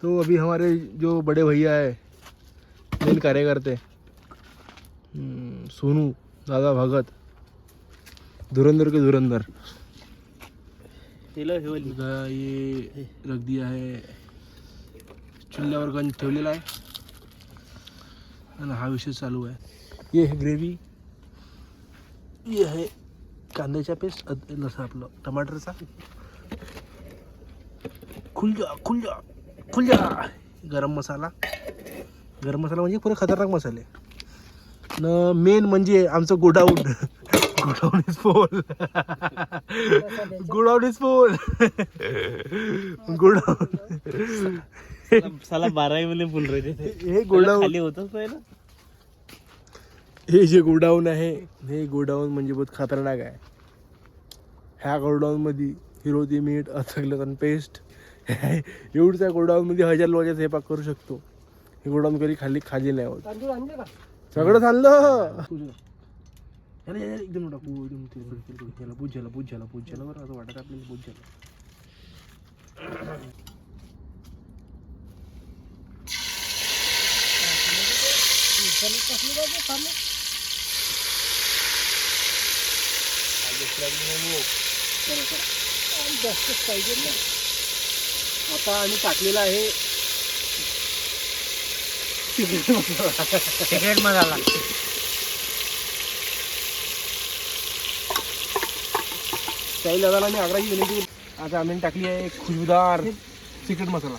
तो अभी हमारे जो बड़े भैया है मेन कार्यकर्ते सोनू दादा भगत धुरंधर के धुरंधर ये रख दिया है चुल्ह्यावर गंज ठेवलेला आहे आणि हा विषय चालू आहे. ये है ग्रेव्ही, ये है कांद्याचा पेस्ट लसा आपलं टमाटरचा. खुल जा खुल जा खुल जा. गरम मसाला म्हणजे पुरे खतरनाक मसाले न. मेन म्हणजे आमचं godown godown is full. Godown is full. Godown साला 12 मध्ये फुल रहे. हे गोडाऊन खाली होतच पहिलं. हे जे गोडाऊन आहे हे गोडाऊन म्हणजे बहुत खतरनाक आहे. ह्या गोडाऊन मध्ये हिरोती मीठ अथगलतन पेस्ट एवढ्या गोडाऊन मध्ये 1000 लोकांचा स्वयंपाक करू शकतो. हे गोडाऊन कधी खाली नाही होत. सगळं चाललं एकदम टाकू एकदम पूज झाला बरं असं वाटत आपल्याला पूज झाला. जास्तच पाहिजे ना. आता आम्ही टाकलेला आहे सिक्रेट मसाला. काही दादाला मी आग्रही विनंती. आता आम्ही टाकली आहे खुशबुदार सिक्रेट मसाला.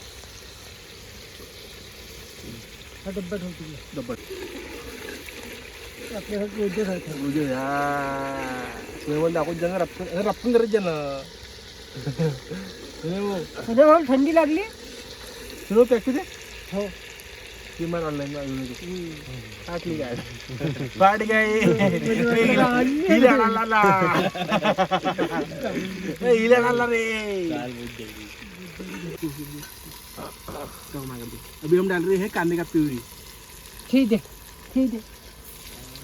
हा डब्बा ठेवतो डब्बा आपल्यासाठी उद्या दाखवत जाणार रप्पन करत जाणार. थंडी लागली सर्व पॅक किती हो किमान ऑनलाईन टाकली काय पाट गाय रे. अभी हम डाल रहे हैं कांदे का प्यूरी. ठीक आहे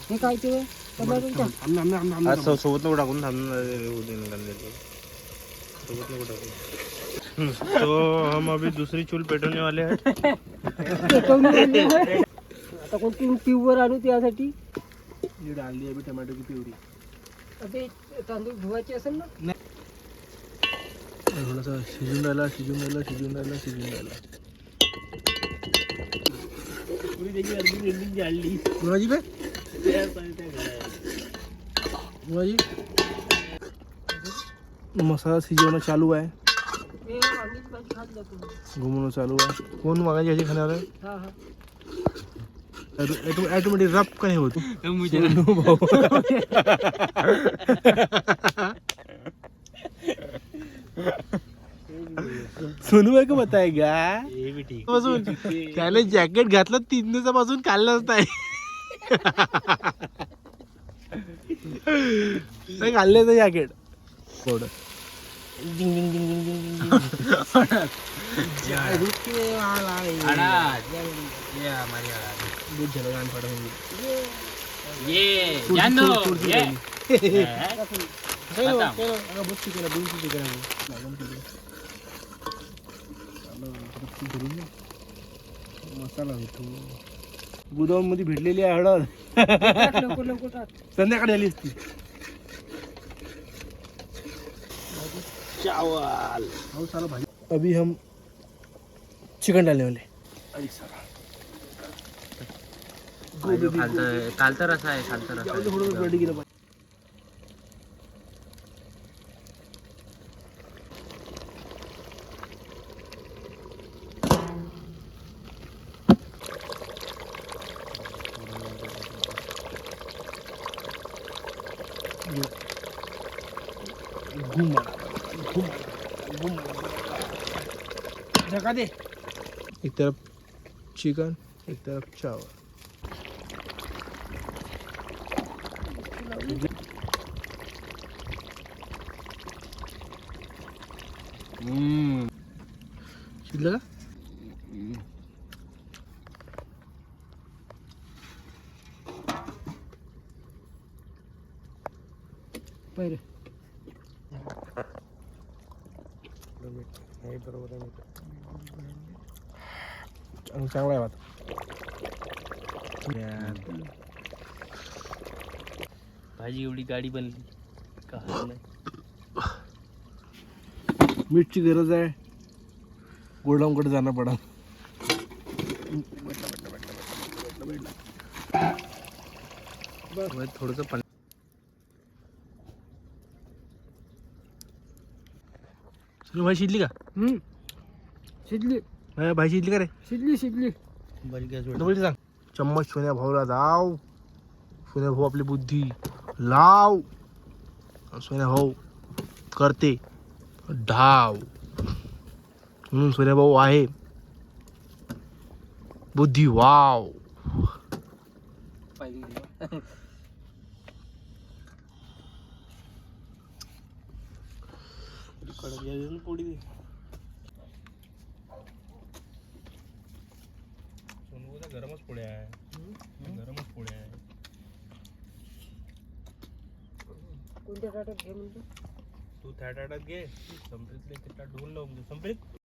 हे काय ते सोबत नको टाकून सोबत नको टाकून. तो हम अभी दूसरी चूल पेटवने वाले हैं. आता कोणती प्युअर आणू त्यासाठी. ये डाल दी अभी टमाटो की प्यूरी. अबे तांदूळ धुवायचे असेल ना. थोडासा शिजून राहिला. त्याची अर्धी जाळली. कोणाची काय कोणाची मसाला शिजवणं चालू आहे. घुमवणं चालू आहे. कोण मागायची ह्याची खाणार आहे. ऑटोमॅटिक रप का नाही होत. सोनू भाई को बताएगा हे बी ठीक. पासून त्याने जॅकेट घातलं 3 दिवसापासून काढलंच नाही. काढलं जॅकेट थोडं मसाला होतो. गोदाम मध्ये भेटलेली आहे हळद. संध्याकाळी आली असती. चावल हो साला भाजी. अभी हम चिकन डालने वाले. अरे साला कालचा रसा आहे. कालचा रसा थोडं रेडी केलं पाहिजे. ढका दे. एक तरफ चिकन एक तरफ चावल. शिजलं का. पहिले बरोबर आहे. चांगला आहे भात. भाजी एवढी गाडी बनली का नाही. मीठची गरज आहे, गोडाऊनकडे जाणं पडा. थोडस पण भाई शिजली का? शिजली भाई शिजली का रे? शिजली बारीक गॅस डबल सांग. चम्मच सोन्या भाऊला जाव. सोन्या भाऊ आपली बुद्धी लाव. सोन्या भाऊ करते ढाव. म्हणून सोन्या भाऊ आहे बुद्धी वाव. कडक गॅस पोळी दे. गरमच पोळ्या आहे. गरमच पोळ्या आहे. कोणत्या ताटात घे म्हणतो तू त्या ताटात घे. संप्रीतले ते ताट धुवून लावून दे. संप्रीत